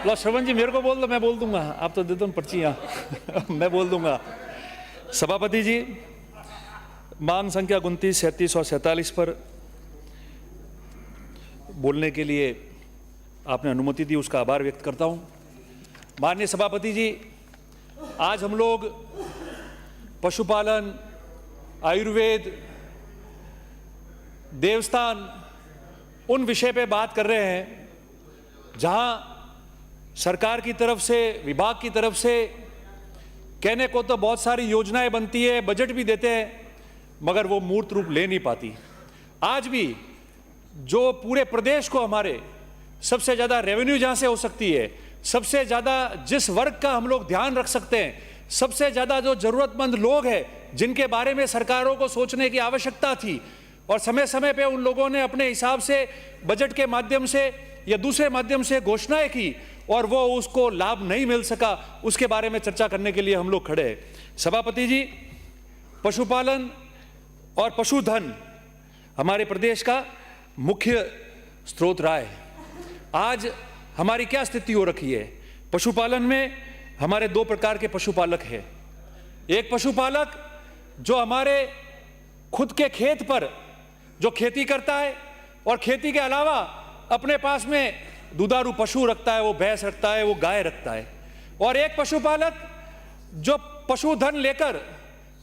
लो श्रवण जी मेरे को बोल दो, मैं बोल दूंगा। आप तो दे दो पर्चियाँ मैं बोल दूंगा। सभापति जी, मांग संख्या 29, 37 और 47 पर बोलने के लिए आपने अनुमति दी, उसका आभार व्यक्त करता हूं। माननीय सभापति जी, आज हम लोग पशुपालन, आयुर्वेद, देवस्थान, उन विषय पे बात कर रहे हैं जहां सरकार की तरफ से, विभाग की तरफ से कहने को तो बहुत सारी योजनाएं बनती है, बजट भी देते हैं, मगर वो मूर्त रूप ले नहीं पाती। आज भी जो पूरे प्रदेश को हमारे सबसे ज़्यादा रेवेन्यू जहाँ से हो सकती है, सबसे ज़्यादा जिस वर्ग का हम लोग ध्यान रख सकते हैं, सबसे ज़्यादा जो ज़रूरतमंद लोग हैं जिनके बारे में सरकारों को सोचने की आवश्यकता थी, और समय समय पे उन लोगों ने अपने हिसाब से बजट के माध्यम से या दूसरे माध्यम से घोषणाएं की और वो उसको लाभ नहीं मिल सका, उसके बारे में चर्चा करने के लिए हम लोग खड़े हैं। सभापति जी, पशुपालन और पशुधन हमारे प्रदेश का मुख्य स्रोत रहा है। आज हमारी क्या स्थिति हो रखी है? पशुपालन में हमारे दो प्रकार के पशुपालक हैं। एक पशुपालक जो हमारे खुद के खेत पर जो खेती करता है और खेती के अलावा अपने पास में दुधारू पशु रखता है, वो भैंस रखता है, वो गाय रखता है। और एक पशुपालक जो पशुधन लेकर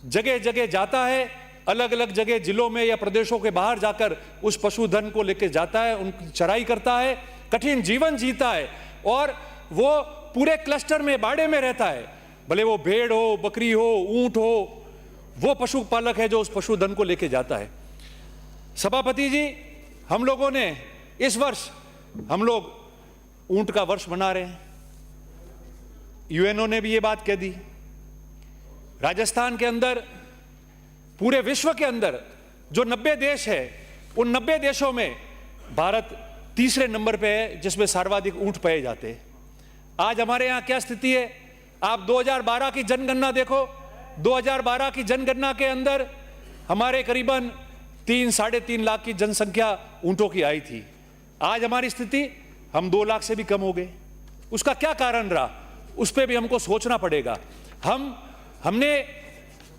जगह जगह जाता है, अलग अलग जगह जिलों में या प्रदेशों के बाहर जाकर उस पशुधन को लेकर जाता है, उनकी चराई करता है, कठिन जीवन जीता है और वो पूरे क्लस्टर में, बाड़े में रहता है। भले वो भेड़ हो, बकरी हो, ऊंट हो, वो पशुपालक है जो उस पशुधन को लेकर जाता है। सभापति जी, हम लोगों ने इस वर्ष हम लोग ऊंट का वर्ष मना रहे हैं। यूएनओ ने भी ये बात कह दी। राजस्थान के अंदर, पूरे विश्व के अंदर जो 90 देश है, उन 90 देशों में भारत तीसरे नंबर पे है जिसमें सर्वाधिक ऊंट पाए जाते हैं। आज हमारे यहाँ क्या स्थिति है? आप 2012 की जनगणना देखो। 2012 की जनगणना के अंदर हमारे करीबन 3-3.5 लाख की जनसंख्या ऊंटों की आई थी। आज हमारी स्थिति, हम 2 लाख से भी कम हो गए। उसका क्या कारण रहा? उस पर भी हमको सोचना पड़ेगा। हमने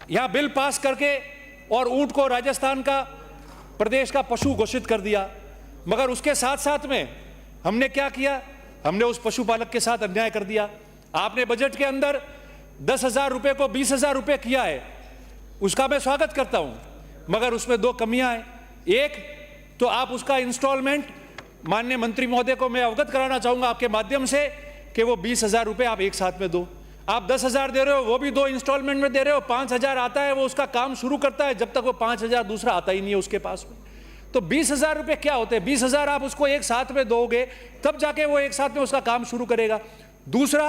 यहाँ बिल पास करके और ऊंट को राजस्थान का, प्रदेश का पशु घोषित कर दिया, मगर उसके साथ साथ में हमने क्या किया? हमने उस पशुपालक के साथ अन्याय कर दिया। आपने बजट के अंदर 10,000 रुपये को 20,000 रुपये किया है, उसका मैं स्वागत करता हूं, मगर उसमें 2 कमियां हैं। एक तो आप उसका इंस्टॉलमेंट, माननीय मंत्री महोदय को मैं अवगत कराना चाहूंगा आपके माध्यम से कि वो 20,000 रुपये आप एक साथ में दो। आप 10,000 दे रहे हो, वो भी 2 इंस्टॉलमेंट में दे रहे हो। 5,000 आता है, वो उसका काम शुरू करता है, जब तक वो 5,000 दूसरा आता ही नहीं है उसके पास में। तो 20,000 रुपये क्या होते हैं? 20,000 आप उसको एक साथ में दोगे, तब जाके वो एक साथ में उसका काम शुरू करेगा। दूसरा,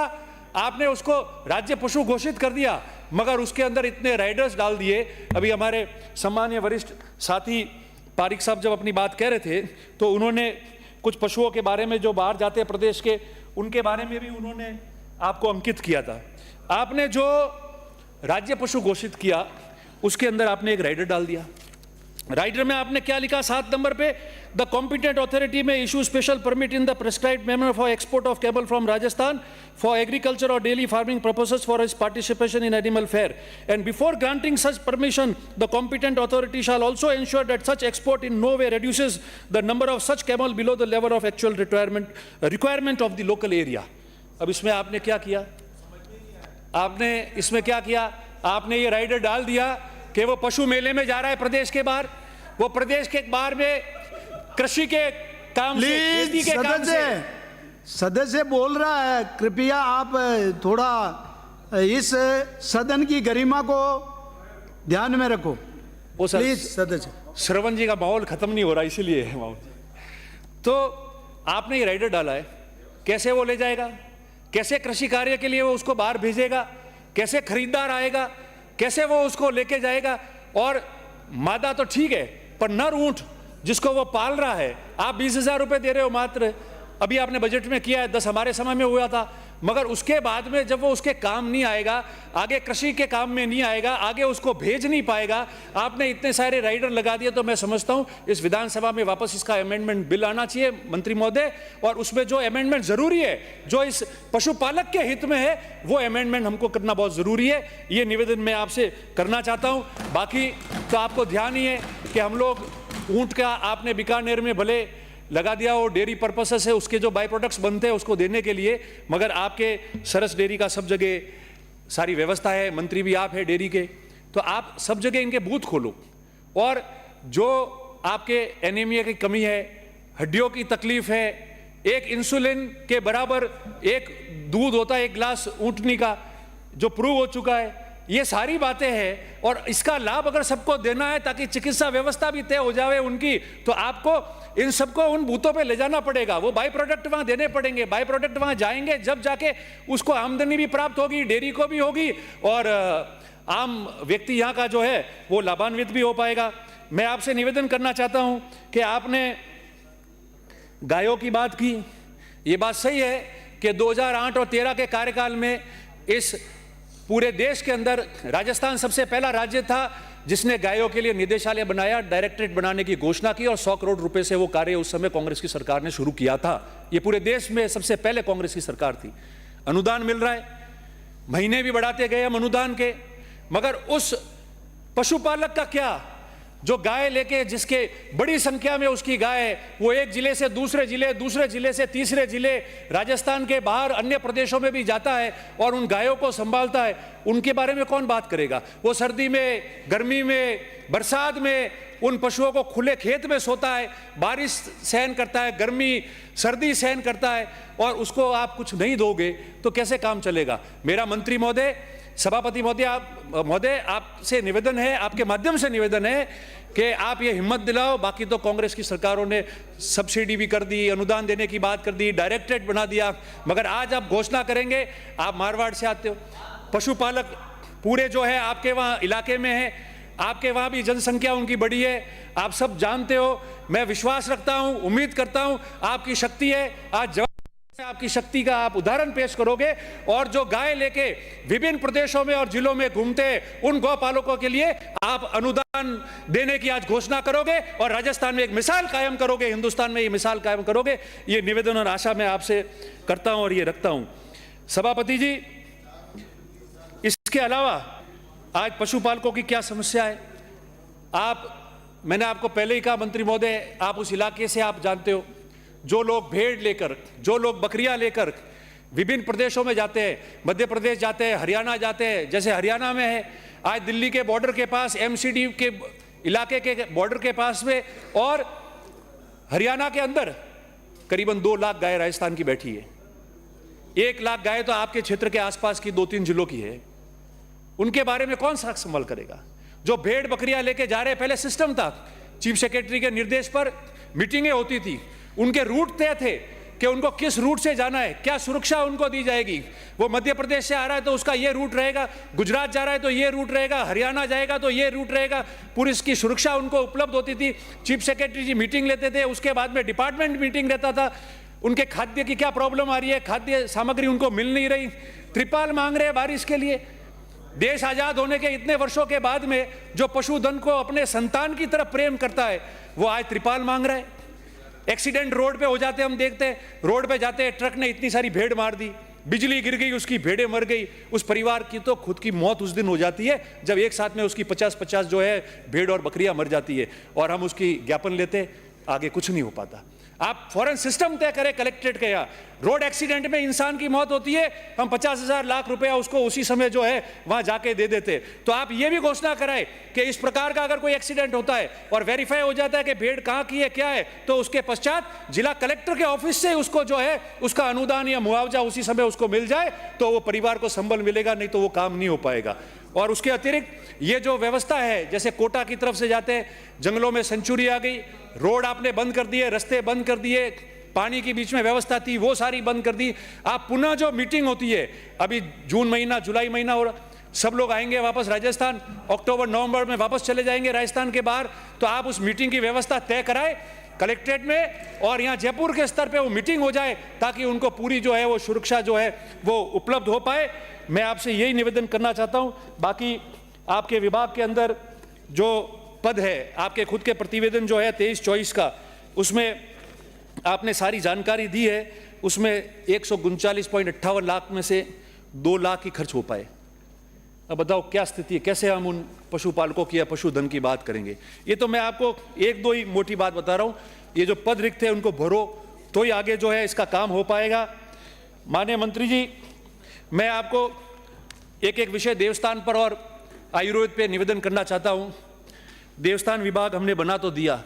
आपने उसको राज्य पशु घोषित कर दिया, मगर उसके अंदर इतने राइडर्स डाल दिए। अभी हमारे सम्मानीय वरिष्ठ साथी पारिक साहब जब अपनी बात कह रहे थे, तो उन्होंने कुछ पशुओं के बारे में जो बाहर जाते हैं प्रदेश के, उनके बारे में भी उन्होंने आपको अंकित किया था। आपने जो राज्य पशु घोषित किया, उसके अंदर आपने एक राइडर डाल दिया। राइडर में आपने क्या लिखा? 7 नंबर पे, द कॉम्पिटेंट अथॉरिटी में issue special permit in the prescribed manner for export of camel from Rajasthan for agriculture और dairy farming purposes for his participation in animal fair, and before granting such permission the competent authority shall also ensure that such export in no way reduces the number of such camel below the level of actual requirement of the local area. अब इसमें आपने क्या किया? आपने ये rider डाल दिया कि वो पशु मेले में जा रहा है प्रदेश के बाहर, वो प्रदेश के बाहर में कृषि के काम से, खेती के काम से। सदस्य बोल रहा है, कृपया आप थोड़ा इस सदन की गरिमा को ध्यान में रखो। प्लीज सदस्य। श्रवण जी का माहौल खत्म नहीं हो रहा, इसीलिए है माहौल। तो आपने ये राइडर डाला है, कैसे वो ले जाएगा? कैसे कृषि कार्य के लिए वो उसको बाहर भेजेगा? कैसे खरीदार आएगा? कैसे वो उसको लेके जाएगा? और मादा तो ठीक है, पर नर ऊंट जिसको वो पाल रहा है, आप 20,000 रुपये दे रहे हो मात्र, अभी आपने बजट में किया है, 10 हमारे समय में हुआ था, मगर उसके बाद में जब वो उसके काम नहीं आएगा, आगे कृषि के काम में नहीं आएगा, आगे उसको भेज नहीं पाएगा, आपने इतने सारे राइडर लगा दिए, तो मैं समझता हूं इस विधानसभा में वापस इसका अमेंडमेंट बिल आना चाहिए मंत्री महोदय, और उसमें जो अमेंडमेंट जरूरी है, जो इस पशुपालक के हित में है, वो अमेंडमेंट हमको करना बहुत जरूरी है। ये निवेदन मैं आपसे करना चाहता हूं। बाकी तो आपको ध्यान ही है कि हम लोग ऊंट का आपने बीकानेर में भले लगा दिया, वो डेयरी पर्पसेस है, उसके जो बाई प्रोडक्ट्स बनते हैं उसको देने के लिए, मगर आपके सरस डेयरी का सब जगह सारी व्यवस्था है, मंत्री भी आप है डेयरी के, तो आप सब जगह इनके बूथ खोलो, और जो आपके एनीमिया की कमी है, हड्डियों की तकलीफ है, एक इंसुलिन के बराबर एक दूध होता है एक गिलास ऊँटनी का, जो प्रूव हो चुका है, ये सारी बातें हैं, और इसका लाभ अगर सबको देना है ताकि चिकित्सा व्यवस्था भी तय हो जाए उनकी, तो आपको इन सबको उन बूथों पे ले जाना पड़ेगा, वो बाई प्रोडक्ट वहां देने पड़ेंगे, बाई प्रोडक्ट वहां जाएंगे, जब जाके उसको आमदनी भी प्राप्त होगी, डेयरी को भी होगी, और आम व्यक्ति यहाँ का जो है वो लाभान्वित भी हो पाएगा। मैं आपसे निवेदन करना चाहता हूं कि आपने गायों की बात की, ये बात सही है कि 2008 और 13 के कार्यकाल में इस पूरे देश के अंदर राजस्थान सबसे पहला राज्य था जिसने गायों के लिए निदेशालय बनाया, डायरेक्टरेट बनाने की घोषणा की, और 100 करोड़ रुपए से वो कार्य उस समय कांग्रेस की सरकार ने शुरू किया था। ये पूरे देश में सबसे पहले कांग्रेस की सरकार थी। अनुदान मिल रहा है, महीने भी बढ़ाते गए हम अनुदान के, मगर उस पशुपालक का क्या, जो गाय लेके, जिसके बड़ी संख्या में उसकी गाय है, वो एक जिले से दूसरे जिले, दूसरे जिले से तीसरे जिले, राजस्थान के बाहर अन्य प्रदेशों में भी जाता है और उन गायों को संभालता है, उनके बारे में कौन बात करेगा? वो सर्दी में, गर्मी में, बरसात में उन पशुओं को खुले खेत में सोता है, बारिश सहन करता है, गर्मी सर्दी सहन करता है, और उसको आप कुछ नहीं दोगे तो कैसे काम चलेगा? मेरा मंत्री महोदय, सभापति महोदय, आपसे निवेदन है, आपके माध्यम से निवेदन है कि आप ये हिम्मत दिलाओ। बाकी तो कांग्रेस की सरकारों ने सब्सिडी भी कर दी, अनुदान देने की बात कर दी, डायरेक्टरेट बना दिया, मगर आज आप घोषणा करेंगे, आप मारवाड़ से आते हो, पशुपालक पूरे जो है आपके वहाँ इलाके में है, आपके वहाँ भी जनसंख्या उनकी बड़ी है, आप सब जानते हो। मैं विश्वास रखता हूँ, उम्मीद करता हूँ आपकी शक्ति है, आज आपकी शक्ति का आप उदाहरण पेश करोगे, और जो गाय लेके विभिन्न प्रदेशों में और जिलों में घूमते उन गौपालकों के लिए आप अनुदान देने की आज घोषणा करोगे, और राजस्थान में एक मिसाल कायम करोगे, हिंदुस्तान में ये मिसाल कायम करोगे। ये निवेदन और आशा मैं आपसे करता हूं और ये रखता हूं। सभापति जी, इसके अलावा आज पशुपालकों की क्या समस्या है? मैंने आपको पहले ही कहा मंत्री महोदय, आप उस इलाके से आप जानते हो, जो लोग भेड़ लेकर, जो लोग बकरियां लेकर विभिन्न प्रदेशों में जाते हैं, मध्य प्रदेश जाते हैं, हरियाणा जाते हैं, जैसे हरियाणा में है, आज दिल्ली के बॉर्डर के पास, एमसीडी के इलाके के बॉर्डर के पास में, और हरियाणा के अंदर करीबन 2 लाख गाय राजस्थान की बैठी है। 1 लाख गाय तो आपके क्षेत्र के आसपास की 2-3 जिलों की है। उनके बारे में कौन सा संभाल करेगा? जो भेड़ बकरियां लेके जा रहे, पहले सिस्टम था, चीफ सेक्रेटरी के निर्देश पर मीटिंगें होती थी, उनके रूट तय थे कि उनको किस रूट से जाना है, क्या सुरक्षा उनको दी जाएगी। वो मध्य प्रदेश से आ रहा है तो उसका ये रूट रहेगा, गुजरात जा रहा है तो ये रूट रहेगा, हरियाणा जाएगा तो ये रूट रहेगा, पूरी इसकी सुरक्षा उनको उपलब्ध होती थी। चीफ सेक्रेटरी जी मीटिंग लेते थे, उसके बाद में डिपार्टमेंट मीटिंग रहता था, उनके खाद्य की क्या प्रॉब्लम आ रही है, खाद्य सामग्री उनको मिल नहीं रही, त्रिपाल मांग रहे हैं बारिश के लिए। देश आजाद होने के इतने वर्षों के बाद में जो पशुधन को अपने संतान की तरफ प्रेम करता है, वो आज त्रिपाल मांग रहा है। एक्सीडेंट रोड पे हो जाते हैं, हम देखते हैं, रोड पे जाते हैं, ट्रक ने इतनी सारी भेड़ मार दी, बिजली गिर गई, उसकी भेड़ें मर गई, उस परिवार की तो खुद की मौत उस दिन हो जाती है जब एक साथ में उसकी 50-50 जो है भेड़ और बकरियां मर जाती है, और हम उसकी ज्ञापन लेते, आगे कुछ नहीं हो पाता। आप फॉरेन सिस्टम तय करें कलेक्ट्रेट के यहाँ, रोड एक्सीडेंट में इंसान की मौत होती है, हम 50,000 लाख रुपया उसको उसी समय जो है वहां जाके दे देते। तो आप ये भी घोषणा कराएं कि इस प्रकार का अगर कोई एक्सीडेंट होता है और वेरीफाई हो जाता है कि भेड़ कहाँ की है, क्या है, तो उसके पश्चात जिला कलेक्टर के ऑफिस से उसको जो है उसका अनुदान या मुआवजा उसी समय उसको मिल जाए, तो वो परिवार को संबल मिलेगा, नहीं तो वो काम नहीं हो पाएगा। और उसके अतिरिक्त ये जो व्यवस्था है, जैसे कोटा की तरफ से जाते हैं, जंगलों में सेंचुरी आ गई, रोड आपने बंद कर दिए, रास्ते बंद कर दिए, पानी की बीच में व्यवस्था थी वो सारी बंद कर दी। आप पुनः जो मीटिंग होती है, अभी जून महीना, जुलाई महीना, और सब लोग आएंगे वापस राजस्थान, अक्टूबर नवंबर में वापस चले जाएंगे राजस्थान के बाहर, तो आप उस मीटिंग की व्यवस्था तय कराएं कलेक्ट्रेट में और यहाँ जयपुर के स्तर पे वो मीटिंग हो जाए ताकि उनको पूरी जो है वो सुरक्षा जो है वो उपलब्ध हो पाए। मैं आपसे यही निवेदन करना चाहता हूँ। बाकी आपके विभाग के अंदर जो पद है, आपके खुद के प्रतिवेदन जो है 23-24 का, उसमें आपने सारी जानकारी दी है। उसमें 139.58 लाख में से 2 लाख ही खर्च हो पाए। अब बताओ क्या स्थिति है, कैसे हम उन पशुपालकों की या पशुधन की बात करेंगे। ये तो मैं आपको 1-2 ही मोटी बात बता रहा हूँ। ये जो पद रिक्त है उनको भरो तो ही आगे जो है इसका काम हो पाएगा। माननीय मंत्री जी, मैं आपको एक विषय देवस्थान पर और आयुर्वेद पे निवेदन करना चाहता हूँ। देवस्थान विभाग हमने बना तो दिया,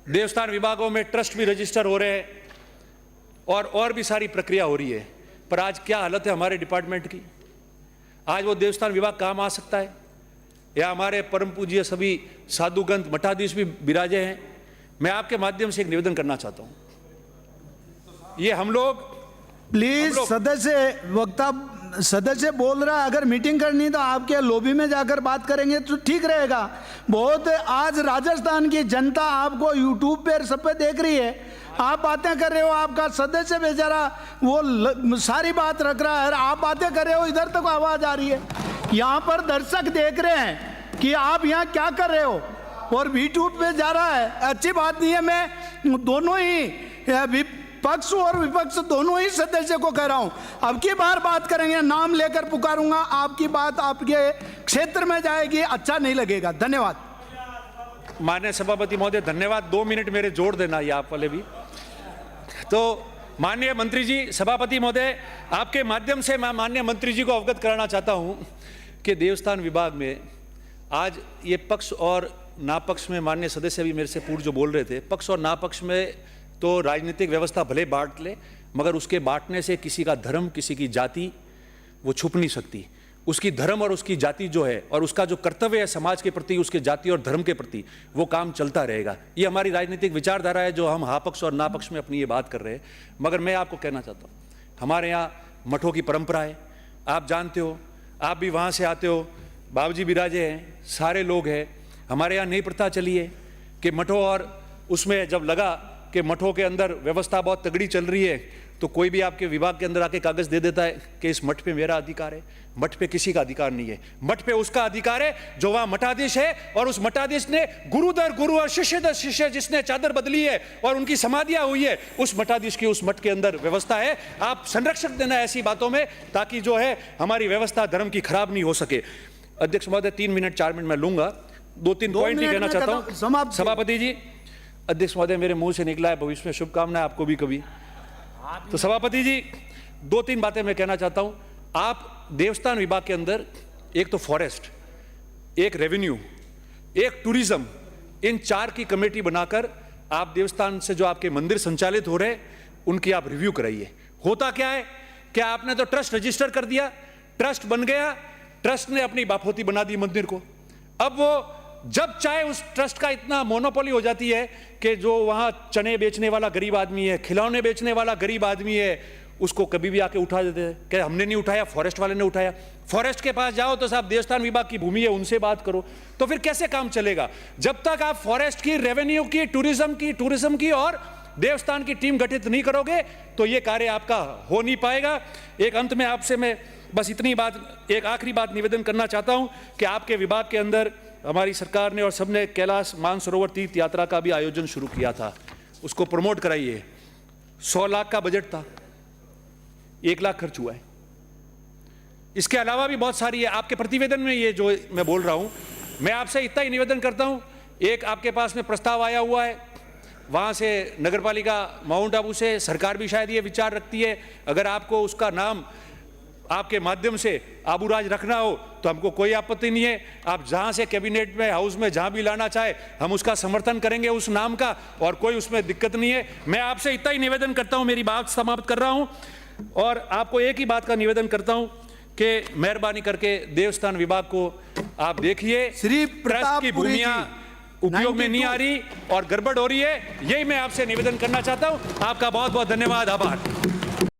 देवस्थान विभागों में ट्रस्ट भी रजिस्टर हो रहे हैं और भी सारी प्रक्रिया हो रही है, पर आज क्या हालत है हमारे डिपार्टमेंट की। आज वो देवस्थान विभाग काम आ सकता है या हमारे परम पूज्य सभी साधुगंत मठाधीश भी विराजे हैं। मैं आपके माध्यम से एक निवेदन करना चाहता हूं, ये हम लोग प्लीज सदस्य बोल रहा है, अगर मीटिंग करनी तो आपके लॉबी में जाकर बात करेंगे तो ठीक रहेगा। बहुत आज राजस्थान की जनता आपको यूट्यूब पर सब पे देख रही है, आप बातें कर रहे हो, आपका सदस्य बेचारा वो सारी बात रख रहा है, आप बातें कर रहे हो, इधर तक आवाज आ रही है। यहाँ पर दर्शक देख रहे हैं कि आप यहाँ क्या कर रहे हो और यूट्यूब पे जा रहा है, अच्छी बात नहीं है। मैं दोनों ही पक्ष और विपक्ष दोनों ही सदस्य को कह रहा हूं, अब की बार बात करेंगे नाम लेकर पुकारूंगा, आपकी बात आपके क्षेत्र में जाएगी, अच्छा नहीं लगेगा। धन्यवाद। माननीय सभापति महोदय धन्यवाद। 2 मिनट मेरे जोड़ देना, ये आप वाले भी। तो माननीय मंत्री जी, सभापति महोदय, आपके माध्यम से मैं माननीय मंत्री जी को अवगत कराना चाहता हूं कि देवस्थान विभाग में आज ये पक्ष और नापक्ष में, माननीय सदस्य भी मेरे से पूर्व जो बोल रहे थे, पक्ष और नापक्ष में तो राजनीतिक व्यवस्था भले बांट ले, मगर उसके बांटने से किसी का धर्म, किसी की जाति वो छुप नहीं सकती। उसकी धर्म और उसकी जाति जो है और उसका जो कर्तव्य है समाज के प्रति, उसके जाति और धर्म के प्रति, वो काम चलता रहेगा। ये हमारी राजनीतिक विचारधारा है जो हम हाँ पक्ष और ना पक्ष में अपनी ये बात कर रहे हैं। मगर मैं आपको कहना चाहता हूँ, हमारे यहाँ मठों की परंपरा है, आप जानते हो, आप भी वहाँ से आते हो, बाबूजी विराजे हैं, सारे लोग हैं। हमारे यहाँ नई प्रथा चली है कि मठों, और उसमें जब लगा कि मठों के अंदर व्यवस्था बहुत तगड़ी चल रही है तो कोई भी आपके विभाग के अंदर आके कागज दे देता है कि इस मठ पे मेरा अधिकार है। मठ पे किसी का अधिकार नहीं है, मठ पे उसका अधिकार है जो वहां मठाधीश है, और उस मठाधीश ने गुरु दर गुरु और शिष्य दर शिष्य जिसने चादर बदली है और उनकी समाधियां हुई है, उस मठाधीश की उस मठ के अंदर व्यवस्था है। आप संरक्षक देना ऐसी बातों में ताकि जो है हमारी व्यवस्था धर्म की खराब नहीं हो सके। अध्यक्ष महोदय 3 मिनट 4 मिनट मैं लूंगा, 2-3 पॉइंट ही कहना चाहता हूं। सभापति जी, अध्यक्ष महोदय मेरे मुंह से निकला है, भविष्य में शुभकामनाएं आपको भी कभी। तो सभापति जी 2-3 बातें मैं कहना चाहता हूं। आप देवस्थान विभाग के अंदर एक तो फॉरेस्ट, एक रेवेन्यू, एक टूरिज्म, इन 4 की कमेटी बनाकर आप देवस्थान से जो आपके मंदिर संचालित हो रहे उनकी आप रिव्यू कराइए। होता क्या है कि आपने तो ट्रस्ट रजिस्टर कर दिया, ट्रस्ट बन गया, ट्रस्ट ने अपनी बापहोती बना दी मंदिर को। अब वो जब चाहे उस ट्रस्ट का इतना मोनोपोली हो जाती है कि जो वहां चने बेचने वाला गरीब आदमी है, खिलौने बेचने वाला गरीब आदमी है, उसको कभी भी आके उठा देते हैं कि हमने नहीं उठाया, फॉरेस्ट वाले ने उठाया। फॉरेस्ट के पास जाओ तो साहब देवस्थान विभाग की भूमि है, उनसे बात करो। तो फिर कैसे काम चलेगा जब तक आप फॉरेस्ट की, रेवेन्यू की, टूरिज्म की और देवस्थान की टीम गठित नहीं करोगे तो ये कार्य आपका हो नहीं पाएगा। एक अंत में आपसे मैं बस इतनी बात, एक आखिरी बात निवेदन करना चाहता हूं कि आपके विभाग के अंदर हमारी सरकार ने और सबने कैलाश मानसरोवर तीर्थ यात्रा का भी आयोजन शुरू किया था, उसको प्रमोट कराइए। 100 लाख का बजट था, 1 लाख खर्च हुआ है। इसके अलावा भी बहुत सारी है आपके प्रतिवेदन में, ये जो मैं बोल रहा हूं, मैं आपसे इतना ही निवेदन करता हूं। एक आपके पास में प्रस्ताव आया हुआ है, वहां से नगरपालिका माउंट आबू से, सरकार भी शायद ये विचार रखती है, अगर आपको उसका नाम आपके माध्यम से आबूराज रखना हो तो हमको कोई आपत्ति नहीं है। आप जहां से कैबिनेट में, हाउस में जहां भी लाना चाहे हम उसका समर्थन करेंगे उस नाम का, और कोई उसमें दिक्कत नहीं है। मैं आपसे इतना ही निवेदन करता हूं, मेरी बात समाप्त कर रहा हूं, और आपको एक ही बात का निवेदन करता हूं कि मेहरबानी करके देवस्थान विभाग को आप देखिए, श्री ट्रस्ट की भूमियां उपयोग में नहीं आ रही और गड़बड़ हो रही है। यही मैं आपसे निवेदन करना चाहता हूं। आपका बहुत बहुत धन्यवाद, आभार।